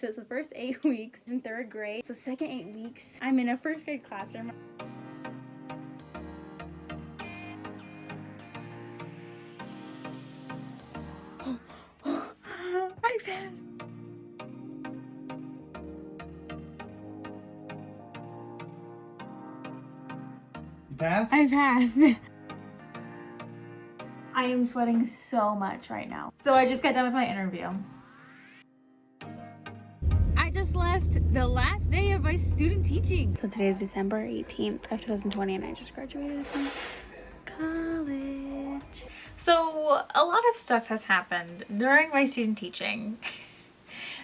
So it's the first 8 weeks in 3rd grade. So second 8 weeks, I'm in a 1st grade classroom. I passed. You passed? I passed. I am sweating so much right now. So I just got done with my interview. I just left the last day of my student teaching. So today is December 18th of 2020 and I just graduated from college. So a lot of stuff has happened during my student teaching.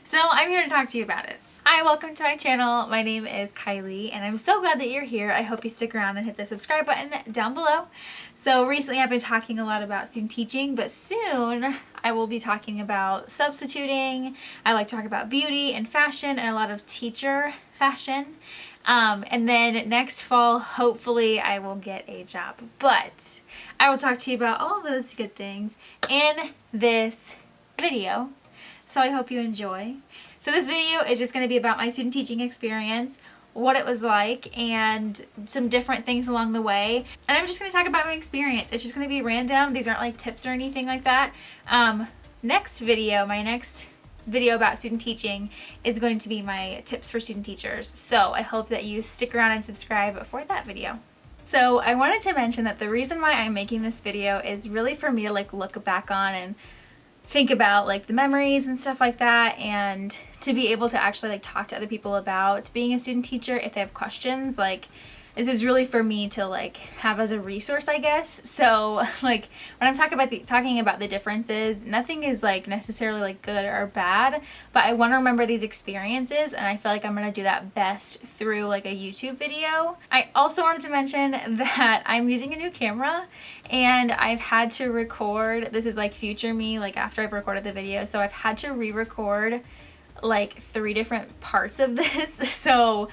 So I'm here to talk to you about it. Hi, welcome to my channel. My name is Kylie and I'm so glad that you're here. I hope you stick around and hit the subscribe button down below. So recently I've been talking a lot about student teaching, but soon I will be talking about substituting. I like to talk about beauty and fashion and a lot of teacher fashion. And then next fall, hopefully I will get a job, but I will talk to you about all those good things in this video. So I hope you enjoy. So this video is just going to be about my student teaching experience, what it was like, and some different things along the way. And I'm just going to talk about my experience. It's just going to be random. These aren't like tips or anything like that. My next video about student teaching is going to be my tips for student teachers. So I hope that you stick around and subscribe for that video. So I wanted to mention that the reason why I'm making this video is really for me to like look back on and think about like the memories and stuff like that, and to be able to actually like talk to other people about being a student teacher if they have questions. Like, this is really for me to like have as a resource, I guess. So like when I'm talking about the differences, nothing is like necessarily like good or bad, but I want to remember these experiences, and I feel like I'm going to do that best through like a YouTube video. I also wanted to mention that I'm using a new camera and I've had to record, this is like future me, like after I've recorded the video, so I've had to re-record like 3 different parts of this. So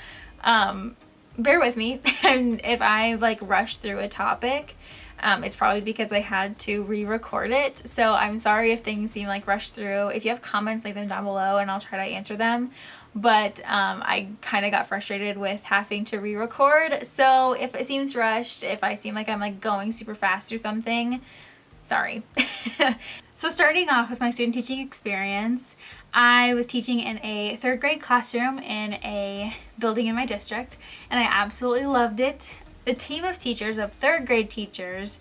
bear with me. And if I like rush through a topic, it's probably because I had to re-record it. So I'm sorry if things seem like rushed through. If you have comments, leave them down below and I'll try to answer them. But I kind of got frustrated with having to re-record. So if it seems rushed, if I seem like I'm like going super fast or something, sorry. So starting off with my student teaching experience, I was teaching in a 3rd grade classroom in a building in my district, and I absolutely loved it. The team of teachers, of 3rd grade teachers,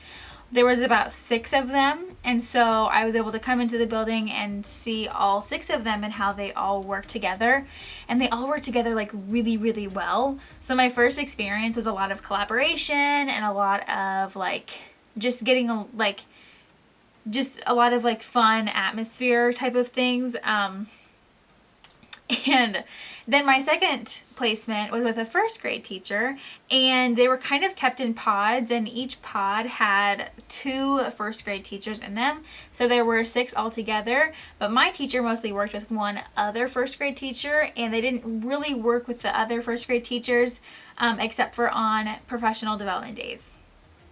there was about 6 of them, and so I was able to come into the building and see all 6 of them and how they all work together, and they all work together like really, really well. So my first experience was a lot of collaboration and a lot of like just getting a lot of like fun atmosphere type of things. And then my second placement was with a 1st grade teacher, and they were kind of kept in pods, and each pod had 2 1st grade teachers in them. So there were 6 altogether, but my teacher mostly worked with one other 1st grade teacher, and they didn't really work with the other 1st grade teachers except for on professional development days.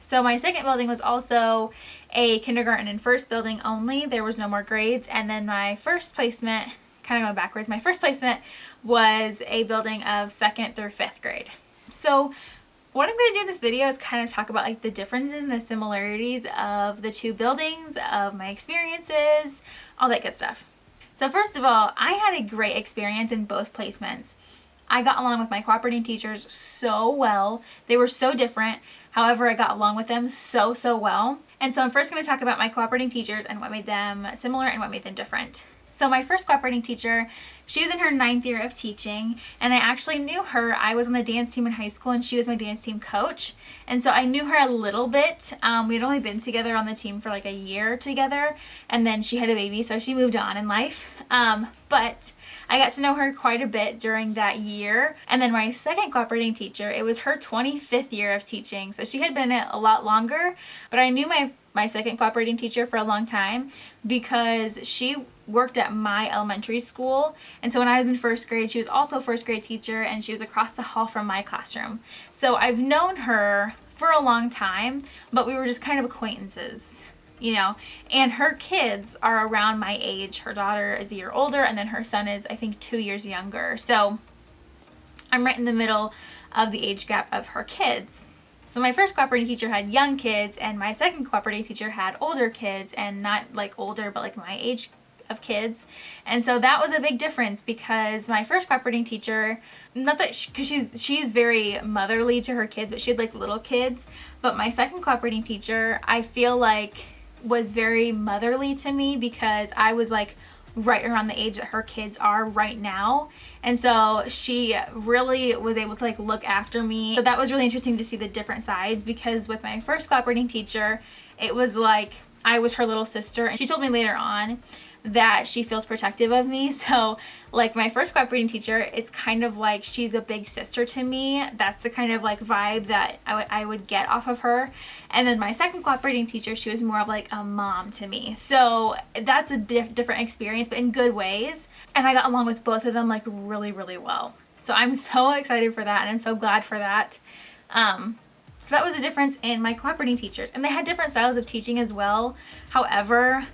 So my second building was also a kindergarten and 1st building only. There was no more grades. And then my first placement, kind of going backwards, my first placement was a building of 2nd through 5th grade. So what I'm going to do in this video is kind of talk about like the differences and the similarities of the 2 buildings, of my experiences, all that good stuff. So first of all, I had a great experience in both placements. I got along with my cooperating teachers so well. They were so different. However, I got along with them so well. And so I'm first going to talk about my cooperating teachers and what made them similar and what made them different. So my first cooperating teacher, she was in her 9th year of teaching, and I actually knew her. I was on the dance team in high school, and she was my dance team coach. And so I knew her a little bit. We'd only been together on the team for like a year together, and then she had a baby, so she moved on in life. But I got to know her quite a bit during that year. And then my second cooperating teacher, it was her 25th year of teaching, so she had been in it a lot longer. But I knew my second cooperating teacher for a long time because she worked at my elementary school. And so when I was in 1st grade, she was also a 1st grade teacher, and she was across the hall from my classroom. So I've known her for a long time, but we were just kind of acquaintances. you know, and her kids are around my age. Her daughter is a year older, and then her son is, I think, 2 years younger. So I'm right in the middle of the age gap of her kids. So my first cooperating teacher had young kids, and my second cooperating teacher had older kids, and not like older, but like my age of kids. And so that was a big difference, because my first cooperating teacher, not that because she's very motherly to her kids, but she had like little kids. But my second cooperating teacher, I feel like, was very motherly to me, because I was like right around the age that her kids are right now. And so she really was able to like look after me. So that was really interesting to see the different sides, because with my first cooperating teacher, it was like I was her little sister. And she told me later on that she feels protective of me. So like my first cooperating teacher, it's kind of like she's a big sister to me. That's the kind of like vibe that I would get off of her. And then my second cooperating teacher, she was more of like a mom to me. So that's a different experience, but in good ways. And I got along with both of them like really, really well. So I'm so excited for that, and I'm so glad for that. So that was a difference in my cooperating teachers, and they had different styles of teaching as well. However,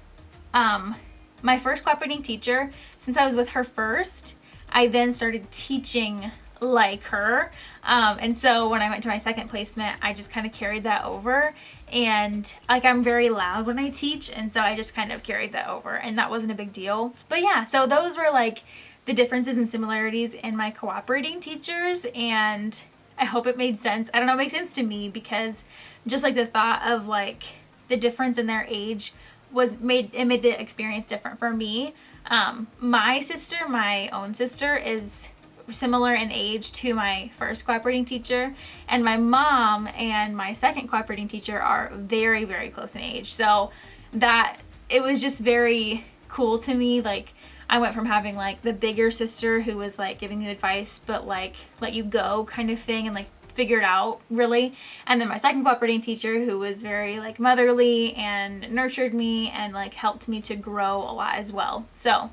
my first cooperating teacher, since I was with her first, I then started teaching like her. And so when I went to my second placement, I just kind of carried that over. And like, I'm very loud when I teach, and so I just kind of carried that over, and that wasn't a big deal. But yeah, so those were like the differences and similarities in my cooperating teachers, and I hope it made sense. I don't know, it makes sense to me, because just like the thought of like the difference in their age made the experience different for me. My sister, my own sister, is similar in age to my first cooperating teacher, and my mom and my second cooperating teacher are very, very close in age. So that it was just very cool to me. Like, I went from having like the bigger sister who was like giving you advice, but like let you go kind of thing, and like figure it out really. And then my second cooperating teacher, who was very like motherly and nurtured me and like helped me to grow a lot as well. So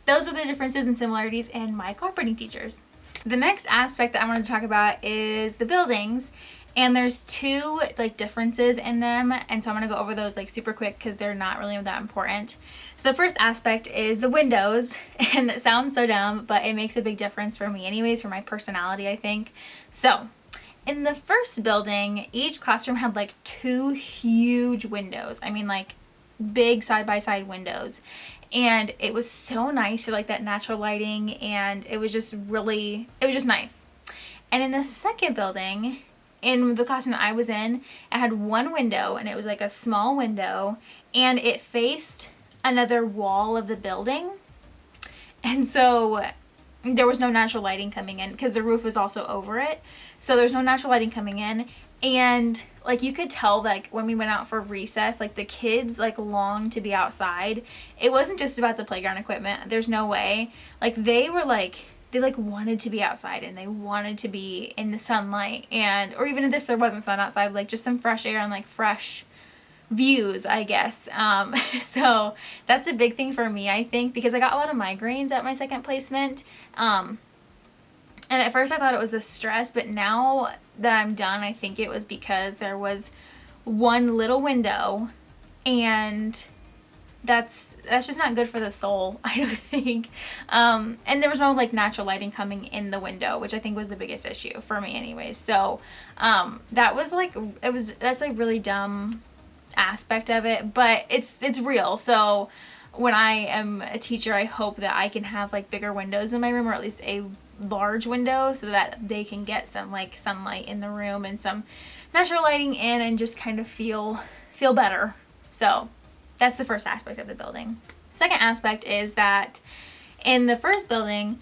those are the differences and similarities in my cooperating teachers. The next aspect that I wanted to talk about is the buildings. And there's two like differences in them, and so I'm going to go over those like super quick, because they're not really that important. So the first aspect is the windows, and that sounds so dumb, but it makes a big difference for me anyways, for my personality, I think. So in the first building, each classroom had like 2 huge windows. I mean, like big side-by-side windows. And it was so nice for like that natural lighting, and it was just nice. And in the second building, in the classroom that I was in, it had 1 window, and it was like a small window, and it faced another wall of the building. And so there was no natural lighting coming in, because the roof was also over it. So there's no natural lighting coming in. And like, you could tell like when we went out for recess, like the kids like longed to be outside. It wasn't just about the playground equipment. There's no way. Like they wanted to be outside, and they wanted to be in the sunlight, and or even if there wasn't sun outside, like just some fresh air and like fresh views, I guess. So that's a big thing for me, I think, because I got a lot of migraines at my second placement. And at first I thought it was a stress, but now that I'm done, I think it was because there was 1 little window, and that's just not good for the soul, I don't think. And there was no like natural lighting coming in the window, which I think was the biggest issue for me anyways. So that was like, that's like really dumb aspect of it, but it's real. So when I am a teacher, I hope that I can have like bigger windows in my room, or at least a large window, so that they can get some like sunlight in the room and some natural lighting in, and just kind of feel better. So that's the first aspect of the building. Second aspect is that in the first building,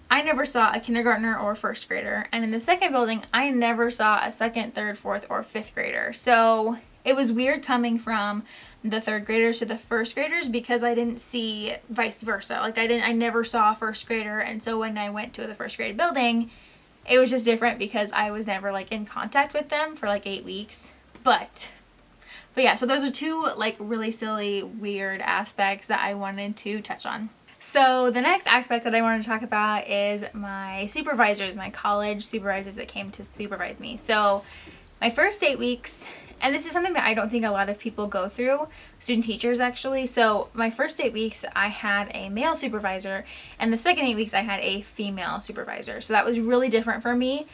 I never saw a kindergartner or first grader, and in the second building, I never saw a second, third, fourth, or fifth grader. So it was weird coming from the third graders to the first graders, because I didn't see vice versa. Like I never saw a first grader, and so when I went to the first grade building, it was just different because I was never like in contact with them for like 8 weeks. But yeah, so those are 2 like really silly, weird aspects that I wanted to touch on. So the next aspect that I wanted to talk about is my supervisors, my college supervisors that came to supervise me. So my first 8 weeks And this is something that I don't think a lot of people go through, student teachers actually. So my first 8 weeks, I had a male supervisor, and the second 8 weeks, I had a female supervisor. So that was really different for me.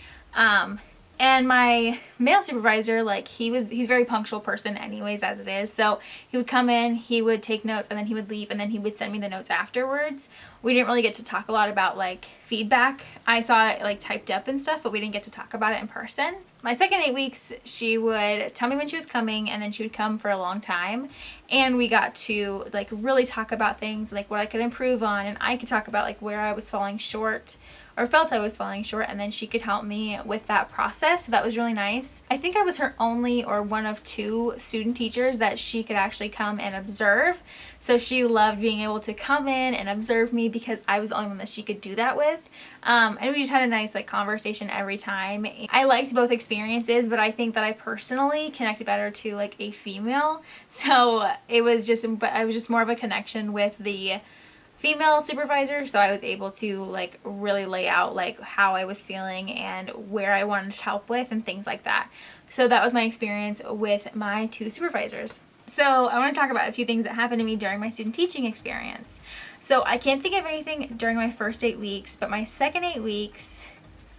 And my male supervisor, like he's a very punctual person anyways, as it is. So he would come in, he would take notes, and then he would leave, and then he would send me the notes afterwards. We didn't really get to talk a lot about like feedback. I saw it like typed up and stuff, but we didn't get to talk about it in person. My second 8 weeks, she would tell me when she was coming, and then she would come for a long time. And we got to like really talk about things like what I could improve on, and I could talk about like where I was falling short or felt I was falling short, and then she could help me with that process. So that was really nice. I think I was her only or one of 2 student teachers that she could actually come and observe. So she loved being able to come in and observe me because I was the only one that she could do that with. And we just had a nice like conversation every time. I liked both experiences, but I think that I personally connected better to like a female. So it was just more of a connection with the female supervisor, so I was able to like really lay out like how I was feeling and where I wanted help with and things like that. So that was my experience with my 2 supervisors. So I want to talk about a few things that happened to me during my student teaching experience. So I can't think of anything during my first 8 weeks, but my second 8 weeks,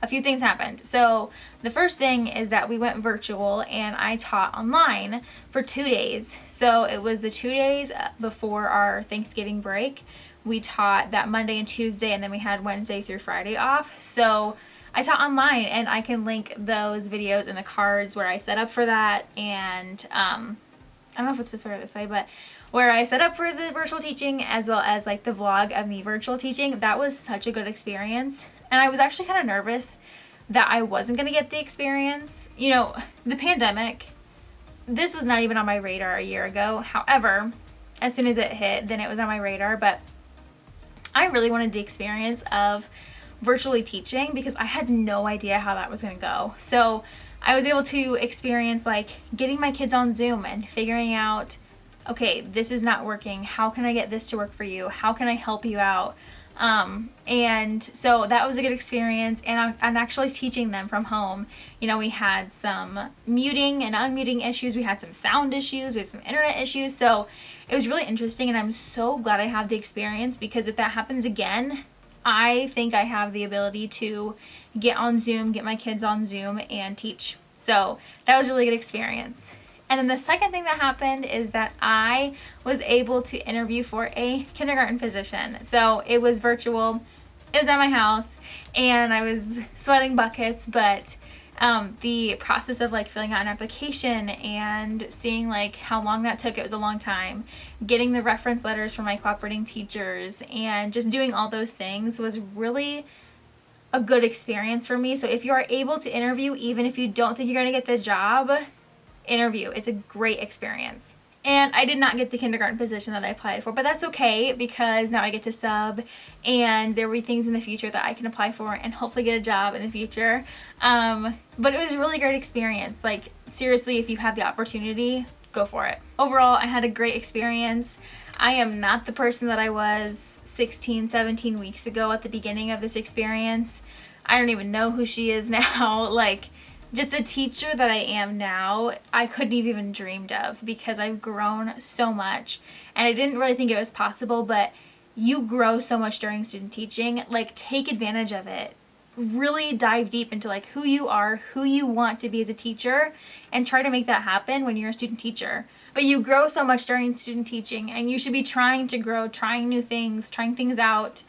a few things happened. So the first thing is that we went virtual, and I taught online for 2 days. So it was the 2 days before our Thanksgiving break. We taught that Monday and Tuesday, and then we had Wednesday through Friday off. So I taught online, and I can link those videos in the cards where I set up for that. And I don't know if it's this way or this way, but where I set up for the virtual teaching as well as like the vlog of me virtual teaching. That was such a good experience. And I was actually kind of nervous that I wasn't going to get the experience. You know, the pandemic, this was not even on my radar a year ago. However, as soon as it hit, then it was on my radar. But I really wanted the experience of virtually teaching because I had no idea how that was going to go. So I was able to experience like getting my kids on Zoom and figuring out, okay, this is not working. How can I get this to work for you? How can I help you out? And so that was a good experience, and I'm actually teaching them from home. You know, we had some muting and unmuting issues. We had some sound issues. We had some internet issues. So it was really interesting, and I'm so glad I have the experience because if that happens again, I think I have the ability to get on Zoom, get my kids on Zoom and teach. So that was a really good experience. And then the second thing that happened is that I was able to interview for a kindergarten position. So it was virtual, it was at my house, and I was sweating buckets, but the process of like filling out an application and seeing like how long that took, it was a long time, getting the reference letters from my cooperating teachers and just doing all those things was really a good experience for me. So if you are able to interview, even if you don't think you're going to get the job, interview. It's a great experience. And I did not get the kindergarten position that I applied for, but that's okay because now I get to sub, and there will be things in the future that I can apply for and hopefully get a job in the future. But it was a really great experience. Like seriously, if you have the opportunity, go for it. Overall, I had a great experience. I am not the person that I was 16, 17 weeks ago at the beginning of this experience. I don't even know who she is now. Like, just the teacher that I am now, I couldn't have even dreamed of because I've grown so much, and I didn't really think it was possible, but you grow so much during student teaching. Like, take advantage of it. Really dive deep into like who you are, who you want to be as a teacher, and try to make that happen when you're a student teacher. But you grow so much during student teaching, and you should be trying to grow, trying new things, trying things out.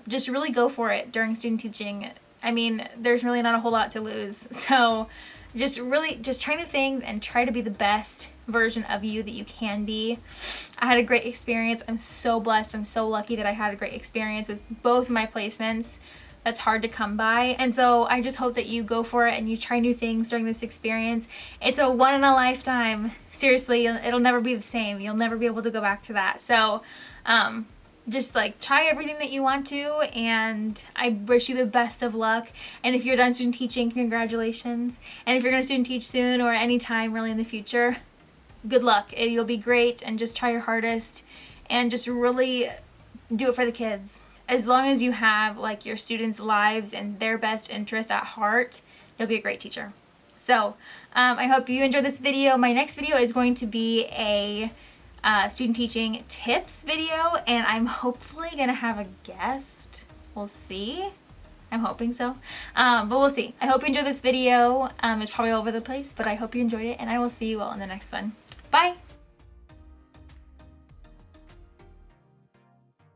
Just really go for it during student teaching. I mean, there's really not a whole lot to lose. So just try new things and try to be the best version of you that you can be. I had a great experience. I'm so blessed. I'm so lucky that I had a great experience with both my placements. That's hard to come by. And so I just hope that you go for it and you try new things during this experience. It's a one in a lifetime. Seriously, it'll never be the same. You'll never be able to go back to that. So, just like try everything that you want to, and I wish you the best of luck. And if you're done student teaching, congratulations. And if you're going to student teach soon or anytime really in the future, good luck. You'll be great, and just try your hardest and just really do it for the kids. As long as you have like your students' lives and their best interests at heart, you'll be a great teacher. So I hope you enjoyed this video. My next video is going to be a student teaching tips video, and I'm hopefully gonna have a guest. We'll see. I'm hoping so, but we'll see. I hope you enjoyed this video. It's probably all over the place, but I hope you enjoyed it, and I will see you all in the next one. Bye!